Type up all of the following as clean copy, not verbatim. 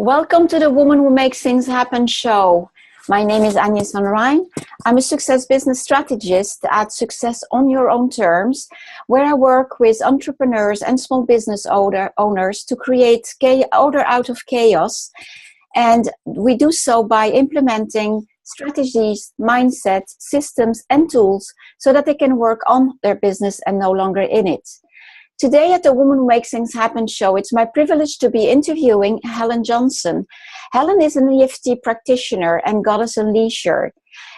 Welcome to the Woman Who Makes Things Happen show. My name is Agnes van Rhijn. I'm a success business strategist at Success on Your Own Terms, where I work with entrepreneurs and small business owners to create order out of chaos. And we do so by implementing strategies, mindset, systems, and tools so that they can work on their business and no longer in it. Today at the Woman Who Makes Things Happen show, it's my privilege to be interviewing Helen Johnson. Helen is an EFT practitioner and goddess unleasher.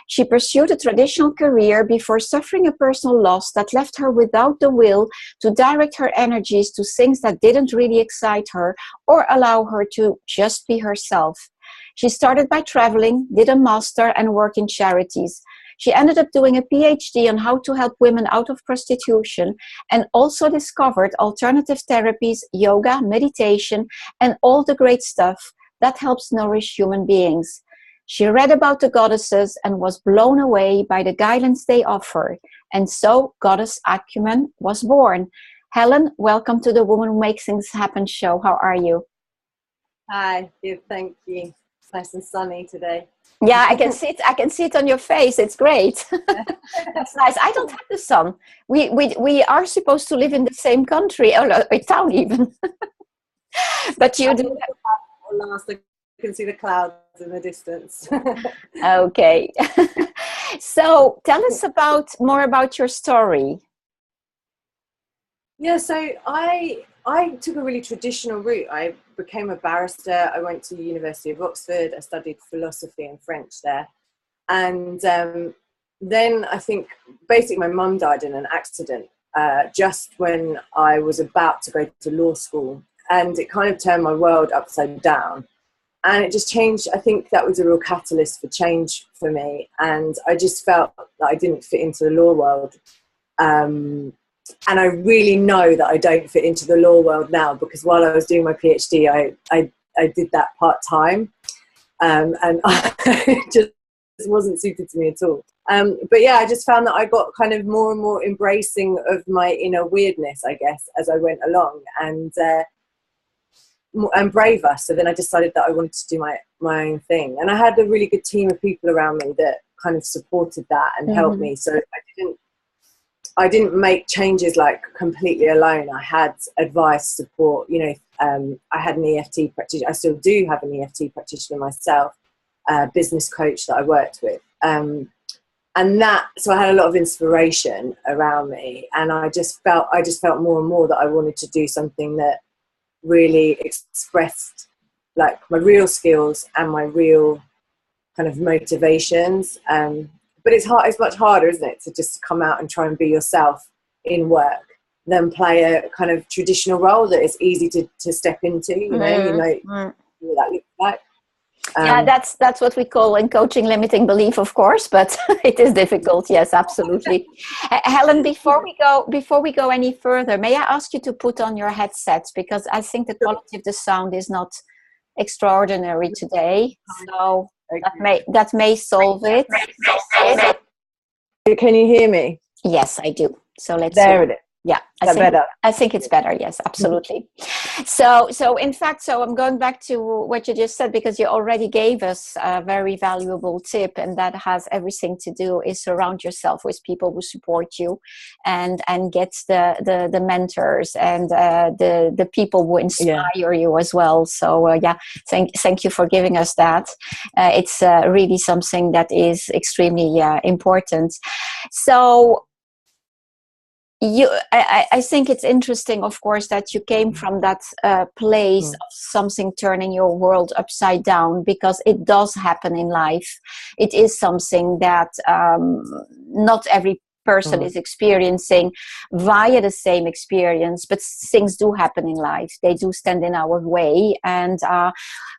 She pursued a traditional career before suffering a personal loss that left her without the will to direct her energies to things that didn't really excite her or allow her to just be herself. She started by traveling, did a master, and worked in charities. She ended up doing a PhD on how to help women out of prostitution and also discovered alternative therapies, yoga, meditation, and all the great stuff that helps nourish human beings. She read about the goddesses and was blown away by the guidance they offer. And so Goddess Acumen was born. Helen, welcome to the Woman Who Makes Things Happen show. How are you? Hi, good, thank you. It's nice and sunny today. Yeah, I can see it on your face. It's great. That's nice. I don't have the sun. We are supposed to live in the same country, or a town even. But you do. I can see the clouds in the distance. Okay. So tell us more about your story. Yeah, so I took a really traditional route. I became a barrister. I went to the University of Oxford. I studied philosophy and French there. And then I think basically my mum died in an accident just when I was about to go to law school. And it kind of turned my world upside down. And it just changed. I think that was a real catalyst for change for me. And I just felt that I didn't fit into the law world. And I really know that I don't fit into the law world now, because while I was doing my PhD, I did that part-time. And it just wasn't suited to me at all. But yeah, I just found that I got kind of more and more embracing of my inner weirdness, I guess, as I went along, and braver. So then I decided that I wanted to do my own thing. And I had a really good team of people around me that kind of supported that and helped me. So I didn't make changes like completely alone. I had advice, support, I had an EFT practitioner. I still do have an EFT practitioner myself, a business coach that I worked with. So I had a lot of inspiration around me, and I just felt more and more that I wanted to do something that really expressed like my real skills and my real kind of motivations. But it's much harder, isn't it, to just come out and try and be yourself in work than play a kind of traditional role that is easy to step into, what that looks like. Yeah, that's what we call in coaching limiting belief, of course, but it is difficult. Yes, absolutely. Helen, before we go any further, may I ask you to put on your headsets, because I think the quality of the sound is not extraordinary today. So that may solve it. Can you hear me? Yes, I do. So let's there it is. Yeah, I think it's better. Yes, absolutely. So in fact, I'm going back to what you just said, because you already gave us a very valuable tip, and that has everything to do is surround yourself with people who support you, and get the mentors and the people who inspire you as well. So thank you for giving us that. It's really something that is extremely important. So. I think it's interesting, of course, that you came from that place of something turning your world upside down, because it does happen in life. It is something that not every person is experiencing via the same experience, but things do happen in life. They do stand in our way, and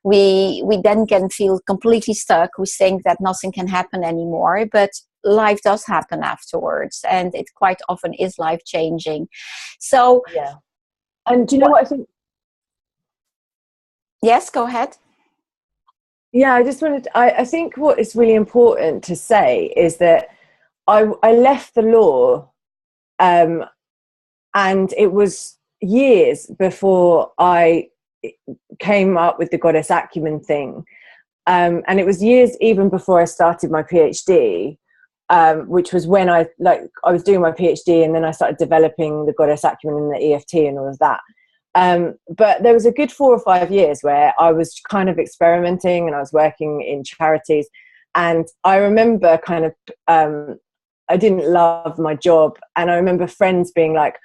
we then can feel completely stuck. We think that nothing can happen anymore, but life does happen afterwards, and it quite often is life changing. So yeah. And do you know what I think? Yes, go ahead. Yeah, I just wanted I think what is really important to say is that I left the law, and it was years before I came up with the goddess Acumen thing. And it was years even before I started my PhD, which was when I was doing my PhD, and then I started developing the goddess Acumen and the EFT and all of that. But there was a good 4 or 5 years where I was kind of experimenting, and I was working in charities. And I remember kind of, I didn't love my job. And I remember friends being like,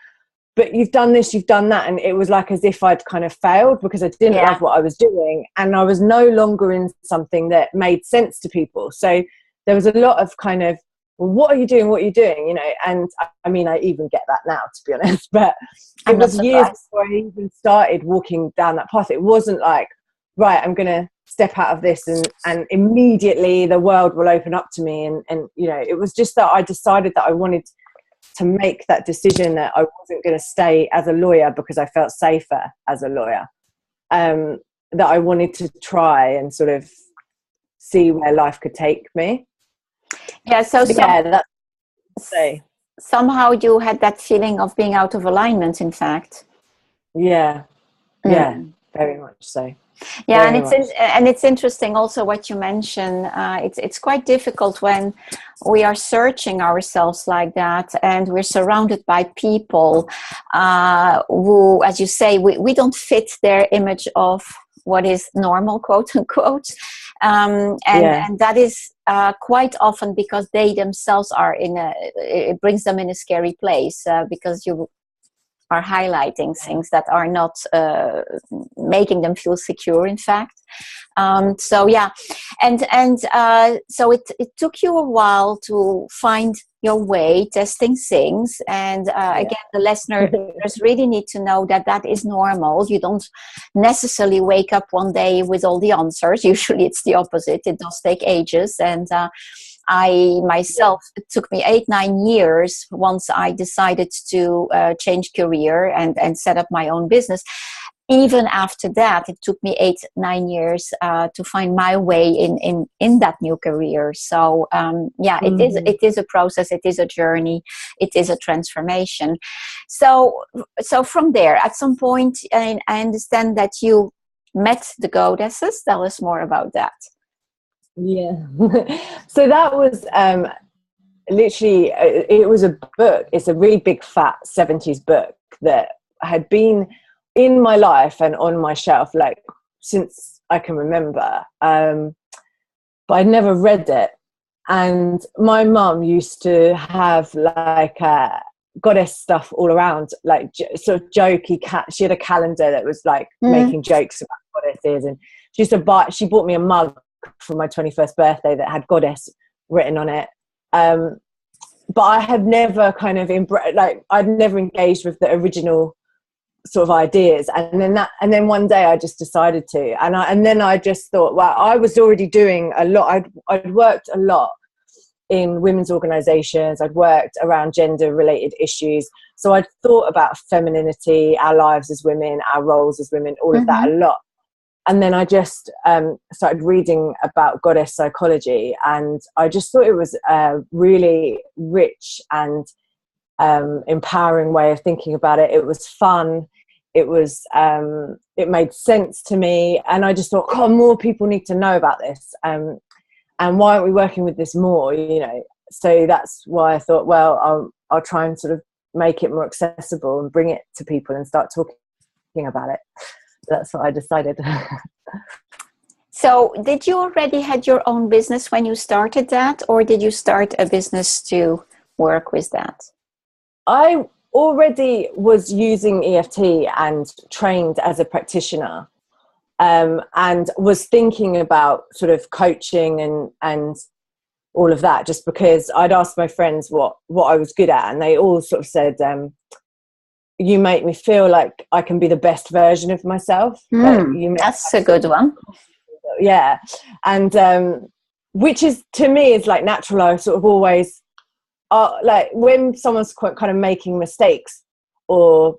but you've done this, you've done that. And it was like as if I'd kind of failed because I didn't love what I was doing. And I was no longer in something that made sense to people. So there was a lot of kind of, well, what are you doing? What are you doing? You know, and I mean, I even get that now, to be honest, but it was years before I even started walking down that path. It wasn't like, right, I'm going to step out of this and immediately the world will open up to me. And, you know, it was just that I decided that I wanted to make that decision that I wasn't going to stay as a lawyer because I felt safer as a lawyer, that I wanted to try and sort of see where life could take me. Yeah, somehow you had that feeling of being out of alignment, in fact. Yeah, very much so. Yeah, and it's interesting also what you mentioned. It's quite difficult when we are searching ourselves like that, and we're surrounded by people who, as you say, we don't fit their image of what is normal, quote unquote, and that is quite often because they themselves are it brings them in a scary place because you are highlighting things that are not making them feel secure, in fact. So it took you a while to find your way, testing things. And again, the listeners really need to know that is normal. You don't necessarily wake up one day with all the answers. Usually it's the opposite. It does take ages. And I myself, it took me 8-9 years once I decided to change career and set up my own business. Even after that, it took me 8-9 years to find my way in that new career. So it is a process, it is a journey, it is a transformation. So from there, at some point, I understand that you met the goddesses. Tell us more about that. Yeah. So that was literally, it was a book. It's a really big fat 70s book that had been in my life and on my shelf like since I can remember, but I'd never read it. And my mum used to have like goddess stuff all around, like sort of jokey she had a calendar that was like making jokes about goddesses, and she bought me a mug for my 21st birthday that had goddess written on it, but I had never kind of I'd never engaged with the original sort of ideas, and then one day I just decided to, and then I just thought, well, I was already doing a lot. I'd worked a lot in women's organizations. I'd worked around gender related issues, so I'd thought about femininity, our lives as women, our roles as women, all of that a lot. And then I just started reading about goddess psychology, and I just thought it was a really rich and empowering way of thinking about it. It was fun. It was it made sense to me, and I just thought, God, more people need to know about this. And why aren't we working with this more? You know, so that's why I thought, well, I'll try and sort of make it more accessible and bring it to people and start talking about it. That's what I decided. So did you already had your own business when you started that, or did you start a business to work with that? I already was using EFT and trained as a practitioner, and was thinking about sort of coaching and all of that, just because I'd asked my friends what I was good at, and they all sort of said, you make me feel like I can be the best version of myself. That's a good one. Yeah. And which is, to me, is like natural. I sort of always like when someone's kind of making mistakes, or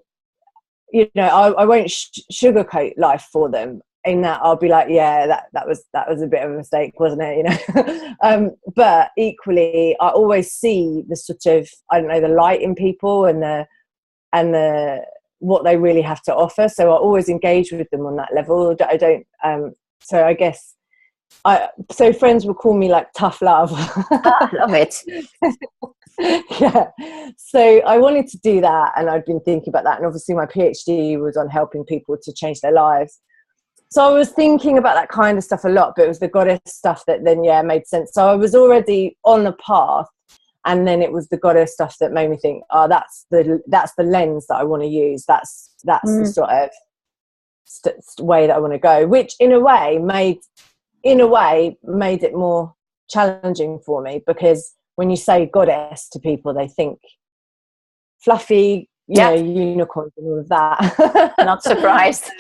you know, I won't sugarcoat life for them, in that I'll be like, yeah, that was a bit of a mistake, wasn't it, you know? But equally, I always see the sort of, I don't know, the light in people and the what they really have to offer. So I always engage with them on that level. I don't so I guess so friends will call me like tough love. I love it. Yeah, so I wanted to do that, and I'd been thinking about that, and obviously my PhD was on helping people to change their lives. So I was thinking about that kind of stuff a lot, but it was the goddess stuff that then made sense. So I was already on the path, and then it was the goddess stuff that made me think, oh, that's the lens that I want to use. That's the sort of way that I want to go, which in a way made it more challenging for me, because when you say goddess to people, they think fluffy, you know, unicorns and all of that. Not surprised.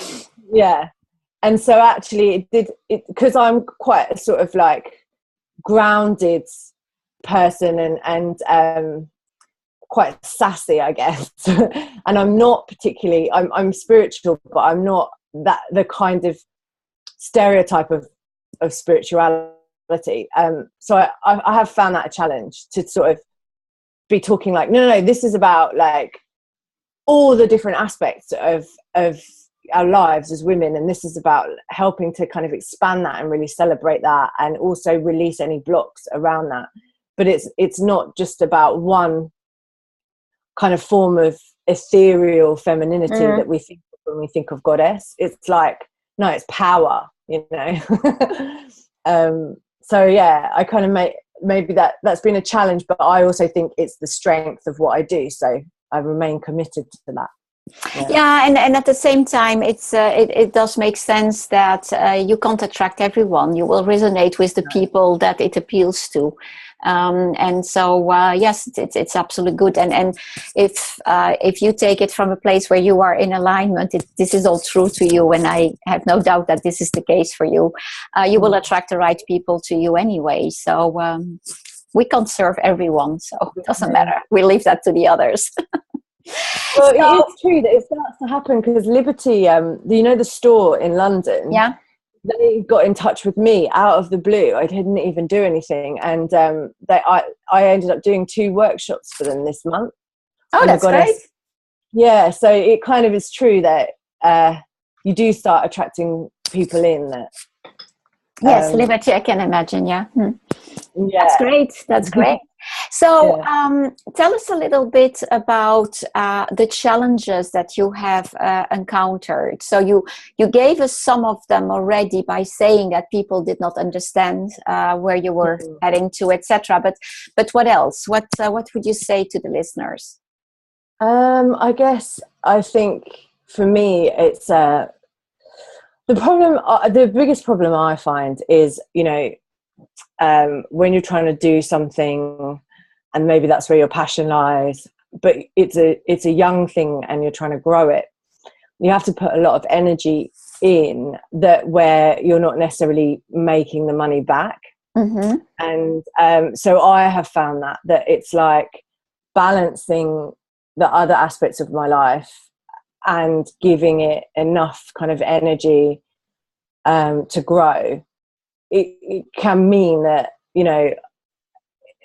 Yeah. And so actually because I'm quite a sort of like grounded person and quite sassy, I guess. And I'm not particularly, I'm spiritual, but I'm not the kind of stereotype of spirituality. So I have found that a challenge to sort of be talking like, no, this is about like all the different aspects of our lives as women, and this is about helping to kind of expand that and really celebrate that, and also release any blocks around that. But it's not just about one kind of form of ethereal femininity that we think of when we think of goddess. It's like, no, it's power, you know. So yeah, I kind of maybe that's been a challenge, but I also think it's the strength of what I do, so I remain committed to that. Yeah, and at the same time, it does make sense that you can't attract everyone. You will resonate with the people that it appeals to, and so yes, it's absolutely good. And if you take it from a place where you are in alignment, this is all true to you, and I have no doubt that this is the case for you. You will attract the right people to you anyway. So we can't serve everyone, so it doesn't matter. We leave that to the others. Well, it is true that it starts to happen, because Liberty, you know, the store in London, they got in touch with me out of the blue. I didn't even do anything, and I ended up doing 2 workshops for them this month. Oh, that's great. Yeah, so it kind of is true that you do start attracting people in that. Yes, Liberty, I can imagine. Yeah. Yeah, that's great. So tell us a little bit about the challenges that you have encountered. So you gave us some of them already by saying that people did not understand where you were heading to, etc. But what else? What would you say to the listeners? I think for me, it's the biggest problem I find is, you know, when you're trying to do something, and maybe that's where your passion lies, but it's a young thing and you're trying to grow it, you have to put a lot of energy in that, where you're not necessarily making the money back. And so I have found that it's like balancing the other aspects of my life and giving it enough kind of energy to grow. It can mean that, you know,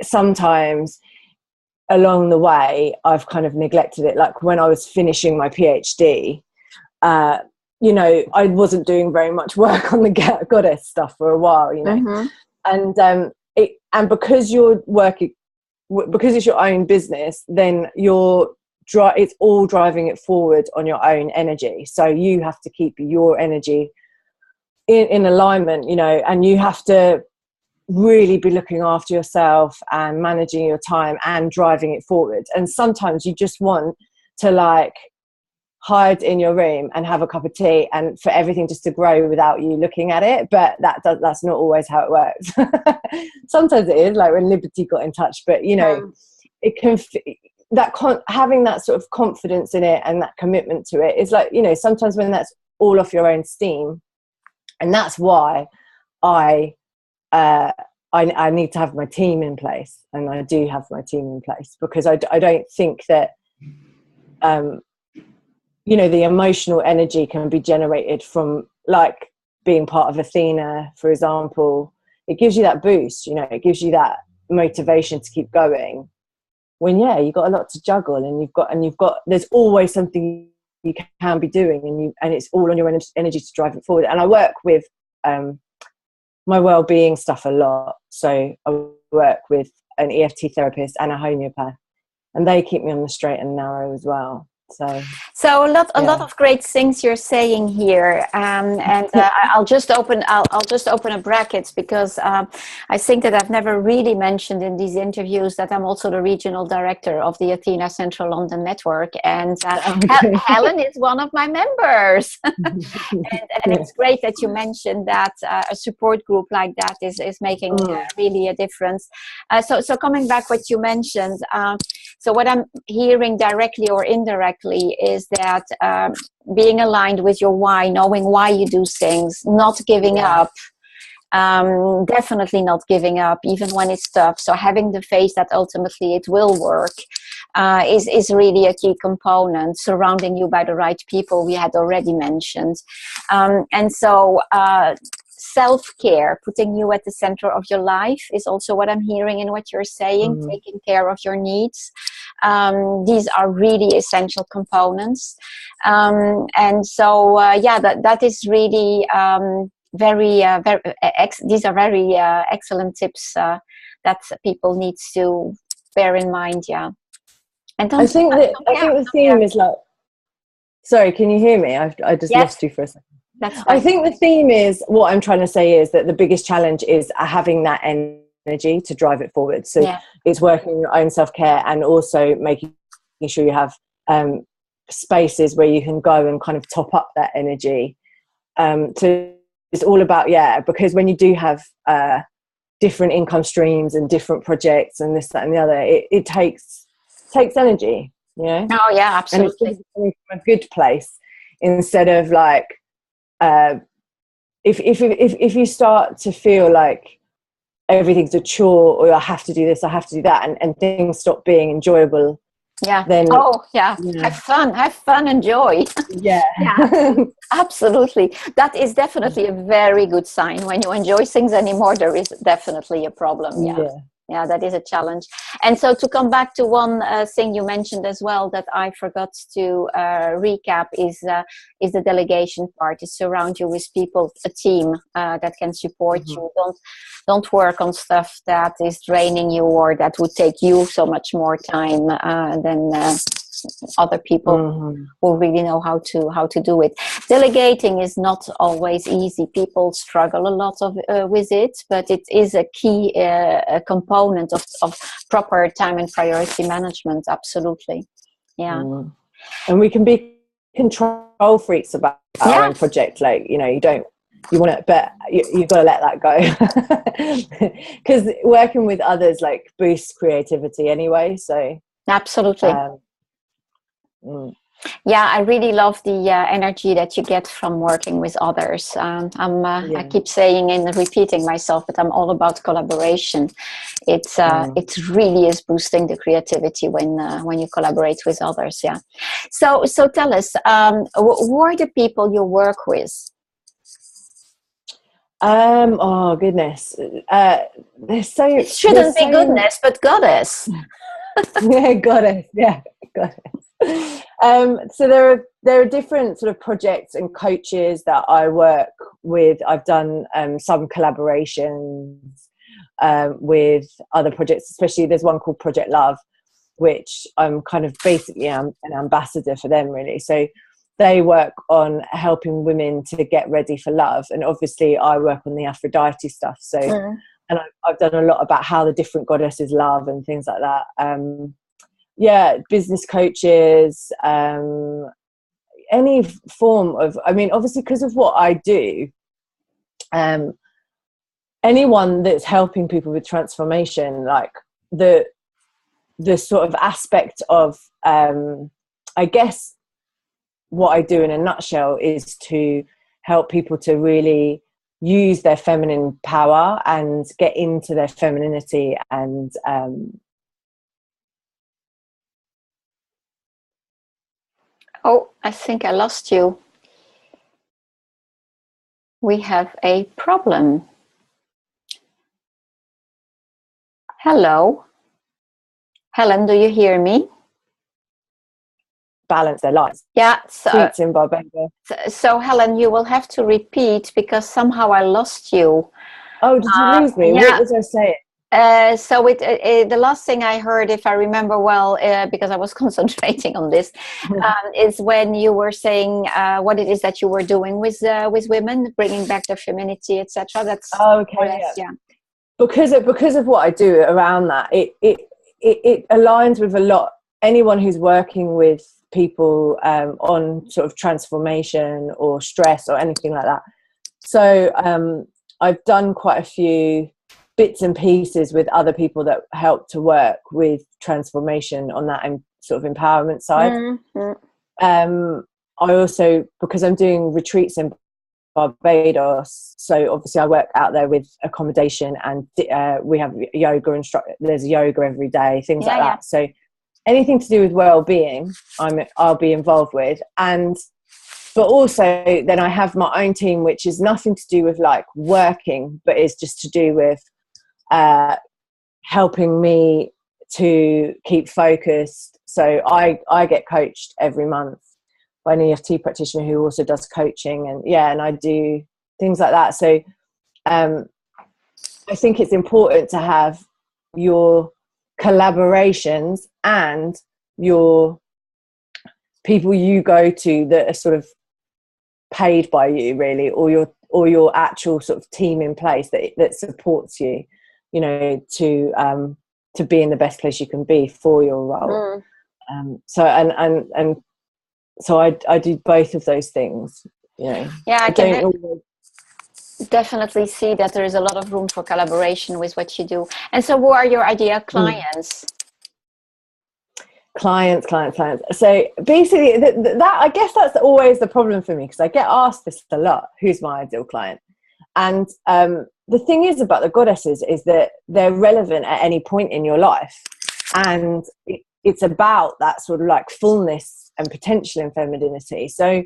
sometimes along the way I've kind of neglected it. Like when I was finishing my PhD, you know, I wasn't doing very much work on the goddess stuff for a while, you know. And because you're working, because it's your own business, then it's all driving it forward on your own energy. So you have to keep your energy in alignment, you know, and you have to really be looking after yourself and managing your time and driving it forward. And sometimes you just want to like hide in your room and have a cup of tea and for everything just to grow without you looking at it, but that's not always how it works. Sometimes it is, like when Liberty got in touch, but you know, it can having that sort of confidence in it and that commitment to it is like, you know, sometimes when that's all off your own steam. And that's why I need to have my team in place, and I do have my team in place, because I don't think that you know, the emotional energy can be generated from like being part of Athena, for example. It gives you that boost, you know, it gives you that motivation to keep going when you've got a lot to juggle, and you've got there's always something you can be doing, and it's all on your energy to drive it forward. And I work with my well-being stuff a lot, so I work with an EFT therapist and a homeopath, and they keep me on the straight and narrow as well. So a lot of great things you're saying here, and I'll just open a bracket, because I think that I've never really mentioned in these interviews that I'm also the regional director of the Athena Central London Network, and Helen is one of my members. and it's great that you mentioned that a support group like that is making really a difference. So coming back what you mentioned, so what I'm hearing directly or indirectly is that being aligned with your why, knowing why you do things, not giving up, definitely not giving up, even when it's tough. So having the faith that ultimately it will work is really a key component. Surrounding you by the right people, we had already mentioned. And so self-care, putting you at the center of your life, is also what I'm hearing in what you're saying. Taking care of your needs. These are really essential components. And so, that is really these are very excellent tips that people need to bear in mind. Yeah. And I think the theme is like, sorry, can you hear me? I just lost you for a second. That's fine. I think the theme is, what I'm trying to say is that the biggest challenge is having that energy to drive it forward. So it's working on your own self-care, and also making sure you have spaces where you can go and kind of top up that energy. So it's all about, because when you do have different income streams and different projects and this, that and the other, it takes energy, you know? Oh yeah, absolutely. And it's coming from a good place, instead of like, if you start to feel like everything's a chore, or I have to do this, I have to do that, and things stop being enjoyable, then have fun, enjoy. Absolutely. That is definitely a very good sign. When you enjoy things anymore, there is definitely a problem. Yeah, that is a challenge. And so to come back to one thing you mentioned as well that I forgot to recap is the delegation part. To surround you with people, a team that can support you. Don't work on stuff that is draining you, or that would take you so much more time than other people who really know how to do it. Delegating is not always easy. People struggle a lot with it, but it is a key component of proper time and priority management. Absolutely. And we can be control freaks about our own project, like, you want it, but you've got to let that go, because working with others like boosts creativity anyway. So absolutely. Yeah, I really love the energy that you get from working with others. I keep saying and repeating myself, but I'm all about collaboration. It really is boosting the creativity when you collaborate with others. Yeah. So tell us, who are the people you work with? Oh goodness, there's so it shouldn't be goodness, but goddess. Goddess. So there are different sort of projects and coaches that I work with. I've done some collaborations with other projects, especially there's one called Project Love, which I'm kind of basically an ambassador for them, really. So they work on helping women to get ready for love, and obviously I work on the Aphrodite stuff. So and I've done a lot about how the different goddesses love and things like that. Business coaches, any form of, obviously because of what I do, anyone that's helping people with transformation, like the sort of aspect of, I guess what I do in a nutshell is to help people to really use their feminine power and get into their femininity, and oh, I think I lost you. We have a problem. Hello? Helen, do you hear me? balance their lives. Yeah. Streets in Barbados. So Helen, you will have to repeat because somehow I lost you. Oh, did you lose me? Yeah. What was I saying? So the last thing I heard, if I remember well, because I was concentrating on this, is when you were saying what it is that you were doing with women, bringing back their femininity, etc. That's okay. Yeah. Because of what I do around that, it aligns with a lot. Anyone who's working with people on sort of transformation or stress or anything like that. So I've done quite a few bits and pieces with other people that help to work with transformation on that sort of empowerment side. I also, because I'm doing retreats in Barbados, so obviously I work out there with accommodation, and we have yoga there's yoga every day, things like that. So anything to do with well-being, I'll be involved with. But also then I have my own team, which is nothing to do with like working, but is just to do with helping me to keep focused. So I get coached every month by an EFT practitioner who also does coaching, and I do things like that. So I think it's important to have your collaborations and your people you go to that are sort of paid by you, really, or your actual sort of team in place that supports you, you know, to be in the best place you can be for your role. So I do both of those things, you know. Yeah, I can definitely see that there is a lot of room for collaboration with what you do. And so who are your ideal clients? Clients. So basically that I guess that's always the problem for me, because I get asked this a lot, who's my ideal client? And the thing is about the goddesses is that they're relevant at any point in your life, and it's about that sort of like fullness and potential in femininity. So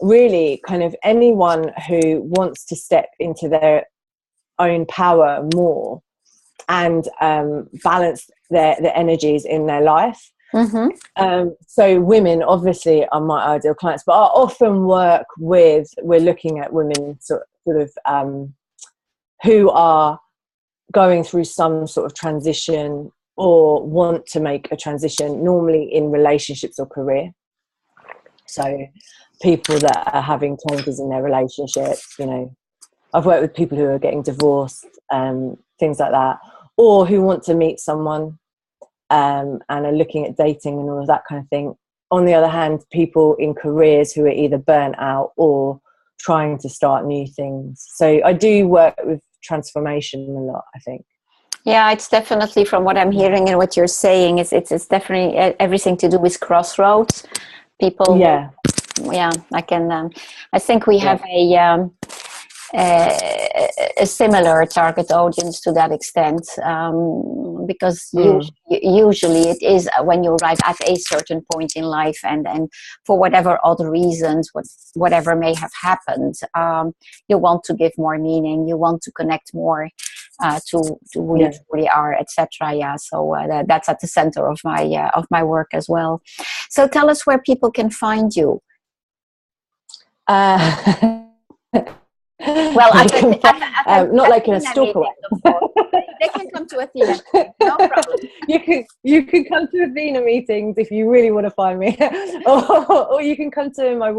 really kind of anyone who wants to step into their own power more and balance their energies in their life. So women obviously are my ideal clients, but I often work with, we're looking at women sort of who are going through some sort of transition or want to make a transition, normally in relationships or career. So people that are having changes in their relationships, you know, I've worked with people who are getting divorced, things like that, or who want to meet someone and are looking at dating and all of that kind of thing. On the other hand, people in careers who are either burnt out or trying to start new things. So I do work with transformation a lot, I think. Yeah, it's definitely, from what I'm hearing and what you're saying, it's definitely everything to do with crossroads. People, I think we have a similar target audience to that extent, because usually it is when you arrive at a certain point in life, and for whatever other reasons, whatever may have happened, you want to give more meaning, you want to connect more to who you truly are, etc. So that's at the center of my work as well. So tell us where people can find you. Well, not like in a stalker way. They can come to Athena, no problem. You can come to Athena meetings if you really want to find me, or you can come to my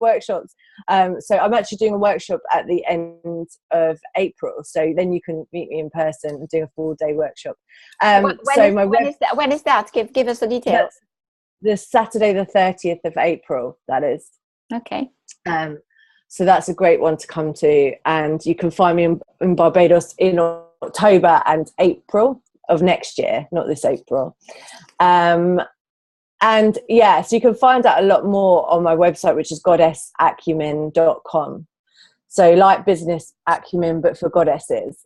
workshops. So I'm actually doing a workshop at the end of April, so then you can meet me in person and do a full-day workshop. When is that? Give us the details. The Saturday the 30th of April, that is. Okay. So that's a great one to come to, and you can find me in Barbados in October and April of next year, not this April. And so you can find out a lot more on my website, which is goddessacumen.com. So like business acumen, but for goddesses.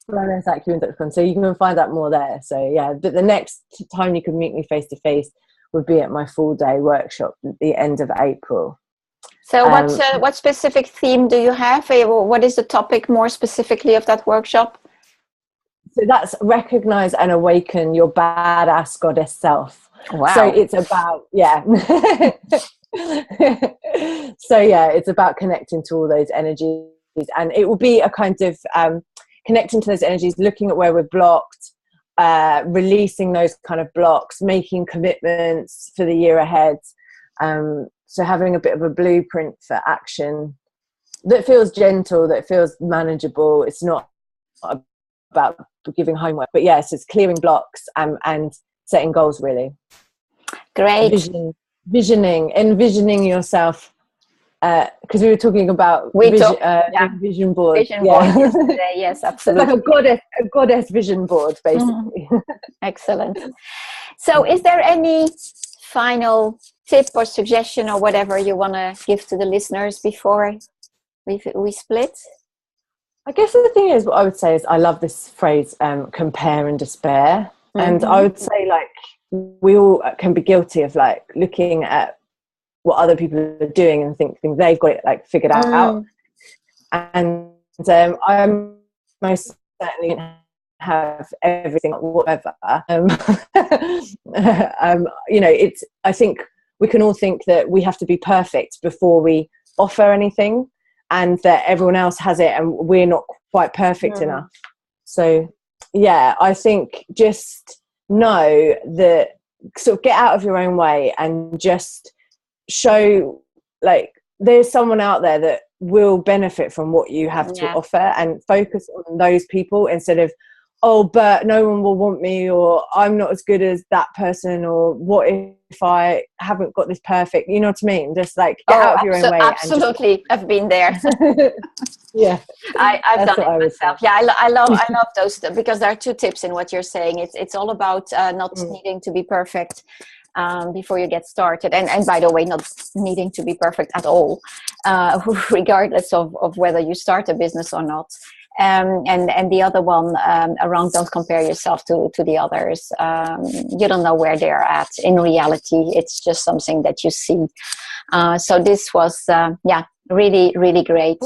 goddessacumen.com. So you can find out more there. So but the next time you can meet me face to face would be at my full day workshop at the end of April. So what specific theme do you have? What is the topic more specifically of that workshop? So that's recognize and awaken your badass goddess self. Wow. So it's about, yeah. So yeah, it's about connecting to all those energies, and it will be a kind of connecting to those energies, looking at where we're blocked, releasing those kind of blocks, making commitments for the year ahead. So having a bit of a blueprint for action that feels gentle, that feels manageable. It's not about giving homework, but yes, it's clearing blocks and setting goals, really. Great. Envisioning yourself, because we were talking about vision board. Vision board yesterday. Yes, absolutely. Like a goddess vision board, basically. Excellent. So is there any final tip or suggestion or whatever you want to give to the listeners before we split? I guess the thing is, what I would say is, I love this phrase, compare and despair. And I would say, like, we all can be guilty of like looking at what other people are doing and thinking they've got it like figured out. And I'm most certainly have everything whatever. You know, it's, I think we can all think that we have to be perfect before we offer anything, and that everyone else has it and we're not quite perfect enough. So yeah, I think just know that, sort of get out of your own way and just show, like, there's someone out there that will benefit from what you have to offer, and focus on those people instead of, oh, but no one will want me, or I'm not as good as that person, or what if I haven't got this perfect, you know what I mean? Just like get out of your own way. Absolutely. I've been there. Yeah, I've done it myself. Yeah, I love those, because there are two tips in what you're saying. It's all about not needing to be perfect before you get started, and by the way, not needing to be perfect at all, regardless of whether you start a business or not. And the other one, around don't compare yourself to the others. You don't know where they're at in reality. It's just something that you see. So this was really, really great.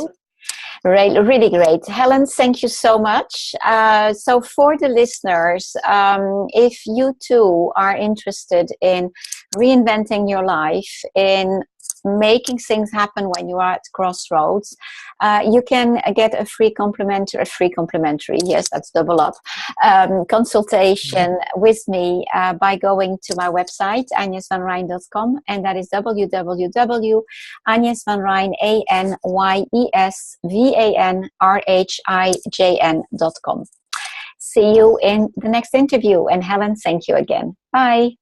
Really great. Helen, thank you so much. So for the listeners, if you too are interested in reinventing your life, in making things happen when you are at crossroads, you can get a free complimentary, yes, that's double up, consultation with me by going to my website, agnesvanrijn.com, and that is www.agnesvanrijn.com. See you in the next interview, and Helen, thank you again. Bye.